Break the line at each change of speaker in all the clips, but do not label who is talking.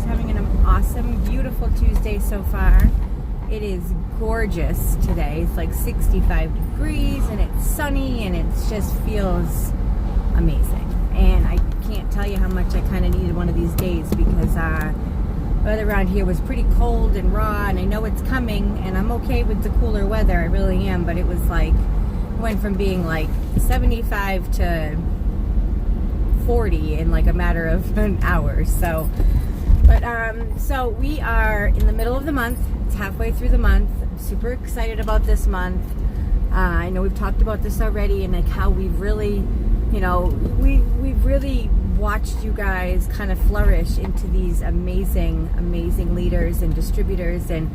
having an awesome, beautiful Tuesday so far. It is gorgeous today. It's like 65 degrees and it's sunny and it just feels amazing. And I can't tell you how much I kind of needed one of these days because weather around here was pretty cold and raw, and I know it's coming and I'm okay with the cooler weather. I really am, but it was like, went from being like 75 to 40 in like a matter of an hour. So we are in the middle of the month. It's halfway through the month. I'm super excited about this month. I know we've talked about this already, and like how we've really, we've really watched you guys kind of flourish into these amazing leaders and distributors, and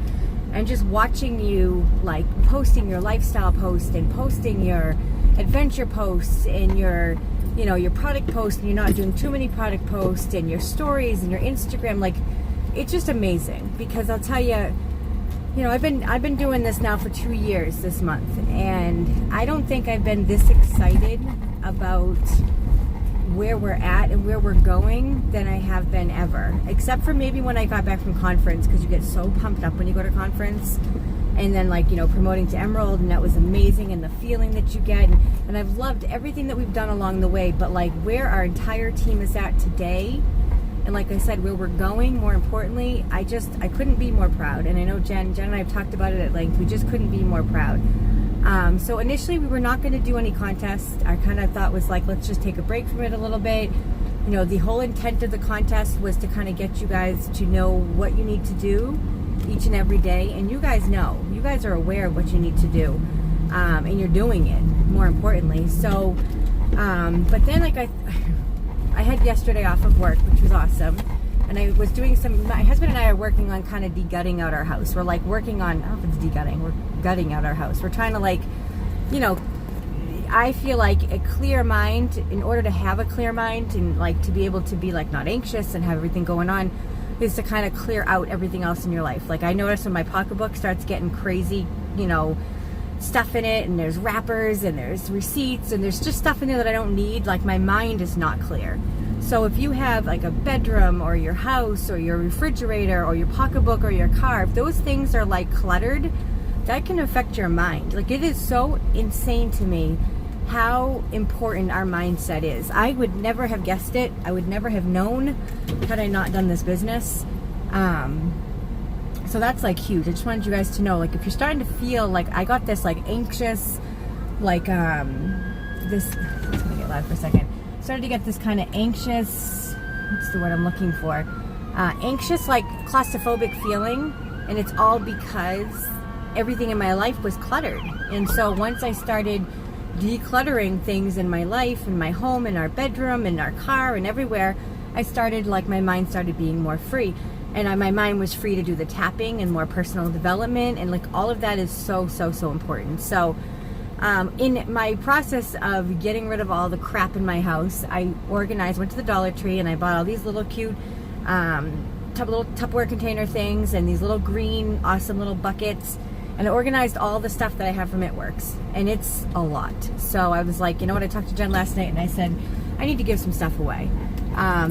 just watching you like posting your lifestyle post and posting your adventure posts and your product posts, and you're not doing too many product posts, and your stories and your Instagram. Like, it's just amazing, because I'll tell you, I've been doing this now for 2 years this month, and I don't think I've been this excited about where we're at and where we're going than I have been ever, except for maybe when I got back from conference, because you get so pumped up when you go to conference, and then promoting to Emerald, and that was amazing, and the feeling that you get, and I've loved everything that we've done along the way. But like where our entire team is at today, and like I said, where we're going, more importantly, I couldn't be more proud. And I know Jen and I have talked about it at length. We just couldn't be more proud. So initially we were not going to do any contests. Our kind of thought was like, let's just take a break from it a little bit. The whole intent of the contest was to kind of get you guys to know what you need to do each and every day. And you guys know. You guys are aware of what you need to do. And you're doing it, more importantly. So, but then I had yesterday off of work, which was awesome. And I was doing my husband and I are working on kind of de-gutting out our house. We're like working on, I don't know if it's de-gutting, we're gutting out our house. We're trying to I feel like a clear mind, in order to have a clear mind and like to be able to be like not anxious and have everything going on, is to kind of clear out everything else in your life. Like I notice when my pocketbook starts getting crazy, stuff in it, and there's wrappers and there's receipts and there's just stuff in there that I don't need, like my mind is not clear. So if you have like a bedroom or your house or your refrigerator or your pocketbook or your car, if those things are like cluttered, that can affect your mind. Like, it is so insane to me how important our mindset is. I would never have guessed it. I would never have known had I not done this business. So that's like huge. I just wanted you guys to know, like, if you're starting to feel like I got this like anxious, like this, it's gonna get loud for a second. Started to get this kind of anxious, what's the word I'm looking for? Anxious, like claustrophobic feeling, and it's all because everything in my life was cluttered. And so once I started decluttering things in my life, in my home, in our bedroom, in our car, and everywhere, I started, like, my mind started being more free. And my mind was free to do the tapping and more personal development, and like all of that is so important. So in my process of getting rid of all the crap in my house, I went to the Dollar Tree and I bought all these little cute little Tupperware container things and these little green awesome little buckets, and I organized all the stuff that I have from It Works, and it's a lot. So I was like, I talked to Jen last night and I said I need to give some stuff away.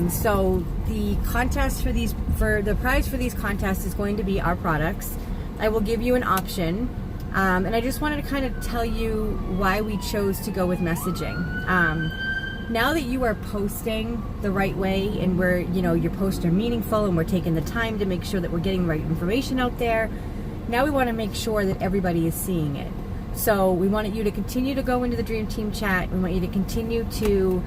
So the contest for the prize for these contests is going to be our products. I will give you an option. And I just wanted to kind of tell you why we chose to go with messaging. Now that you are posting the right way, and your posts are meaningful, and we're taking the time to make sure that we're getting the right information out there, now we want to make sure that everybody is seeing it. So we wanted you to continue to go into the Dream Team chat. We want you to continue to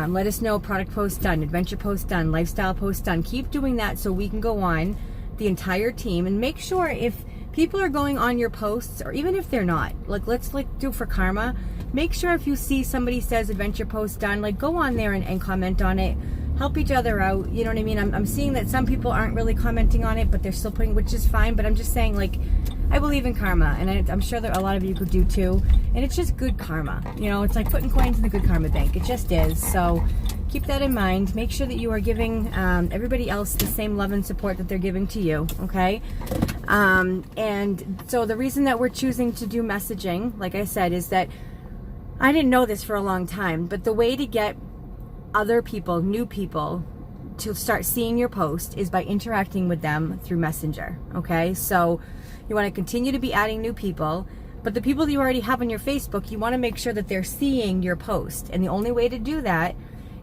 let us know product post done, adventure post done, lifestyle post done. Keep doing that so we can go on, the entire team, and make sure if people are going on your posts, or even if they're not, like, let's do for karma, make sure if you see somebody says adventure post done, like, go on there and comment on it. Help each other out. You know what I mean? I'm seeing that some people aren't really commenting on it, but they're still putting, which is fine. But I'm just saying, like, I believe in karma, and I'm sure that a lot of you could do too. And it's just good karma. It's like putting coins in the good karma bank. It just is. So keep that in mind. Make sure that you are giving everybody else the same love and support that they're giving to you. Okay? And so the reason that we're choosing to do messaging, like I said, is that I didn't know this for a long time, but the way to get other people, new people, to start seeing your post is by interacting with them through Messenger. Okay, so you want to continue to be adding new people, but the people that you already have on your Facebook, you want to make sure that they're seeing your post, and the only way to do that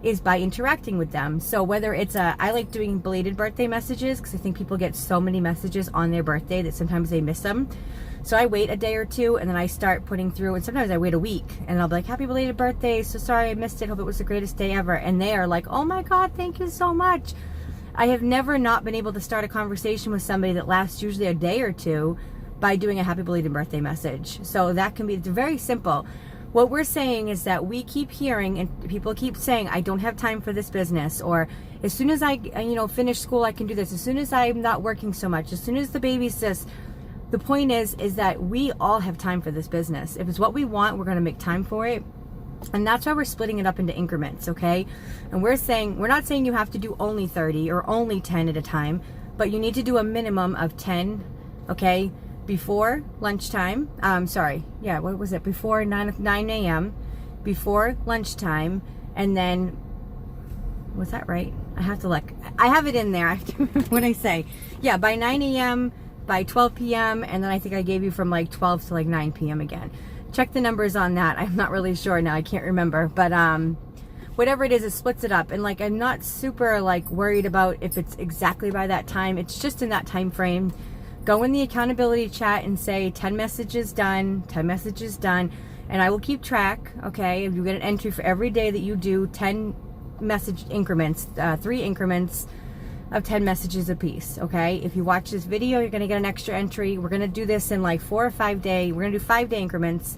is by interacting with them. So whether it's I like doing belated birthday messages because I think people get so many messages on their birthday that sometimes they miss them. So I wait a day or two and then I start putting through, and sometimes I wait a week and I'll be like, happy belated birthday, so sorry I missed it, hope it was the greatest day ever. And they are like, oh my God, thank you so much. I have never not been able to start a conversation with somebody that lasts usually a day or two by doing a happy belated birthday message. So that can be, it's very simple. What we're saying is that we keep hearing and people keep saying, I don't have time for this business, or as soon as I finish school, I can do this. As soon as I'm not working so much, as soon as the baby's this. The point is that we all have time for this business. If it's what we want, we're going to make time for it. And that's why we're splitting it up into increments, okay? And we're not saying you have to do only 30 or only 10 at a time, but you need to do a minimum of 10, okay? Before lunchtime, what was it? Before 9 a.m., before lunchtime, and then, was that right? I have to look. I have it in there. I have to remember what I say. Yeah, by 9 a.m., by 12 p.m., and then I think I gave you from like 12 to like 9 p.m. again. Check the numbers on that. I'm not really sure now. I can't remember. But whatever it is, it splits it up. And like, I'm not super like worried about if it's exactly by that time. It's just in that time frame. Go in the accountability chat and say 10 messages done, 10 messages done, and I will keep track, okay? You get an entry for every day that you do 10 message increments, 3 increments of 10 messages a piece, okay? If you watch this video, you're gonna get an extra entry. We're gonna do this in like 4 or 5 day. We're gonna do 5-day increments.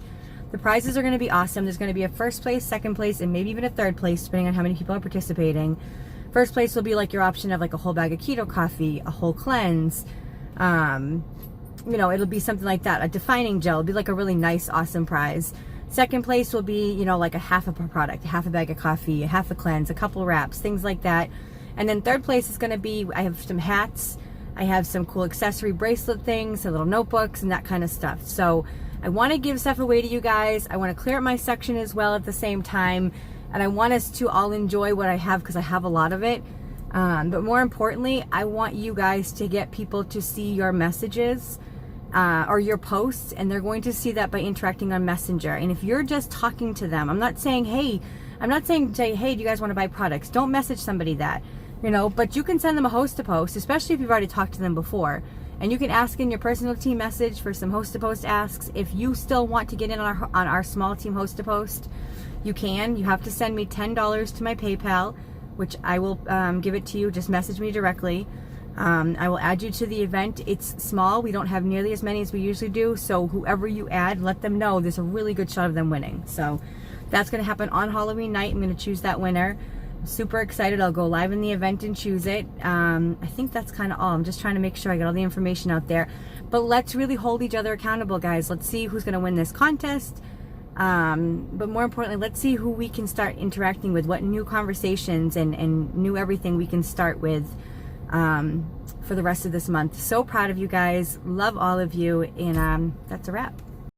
The prizes are gonna be awesome. There's gonna be a first place, second place, and maybe even a third place, depending on how many people are participating. First place will be like your option of like a whole bag of keto coffee, a whole cleanse. It'll be something like that. A defining gel. It'll be like a really nice, awesome prize. Second place will be, like a half of a product, a half a bag of coffee, a half a cleanse, a couple wraps, things like that. And then third place is going to be, I have some hats, I have some cool accessory bracelet things, some little notebooks and that kind of stuff. So I want to give stuff away to you guys. I want to clear up my section as well at the same time. And I want us to all enjoy what I have because I have a lot of it. But more importantly, I want you guys to get people to see your messages or your posts, and they're going to see that by interacting on Messenger. And if you're just talking to them, I'm not saying, hey, do you guys want to buy products? Don't message somebody that, but you can send them a host-to-post, especially if you've already talked to them before. And you can ask in your personal team message for some host-to-post asks. If you still want to get in on our small team host-to-post, you can. You have to send me $10 to my PayPal, which I will give it to you. Just message me directly. I will add you to the event. It's small. We don't have nearly as many as we usually do. So whoever you add, let them know there's a really good shot of them winning. So that's going to happen on Halloween night. I'm going to choose that winner. I'm super excited. I'll go live in the event and choose it. I think that's kind of all. I'm just trying to make sure I get all the information out there. But let's really hold each other accountable, guys. Let's see who's going to win this contest. But more importantly, let's see who we can start interacting with, what new conversations and new everything we can start with for the rest of this month. So proud of you guys. Love all of you. And that's a wrap.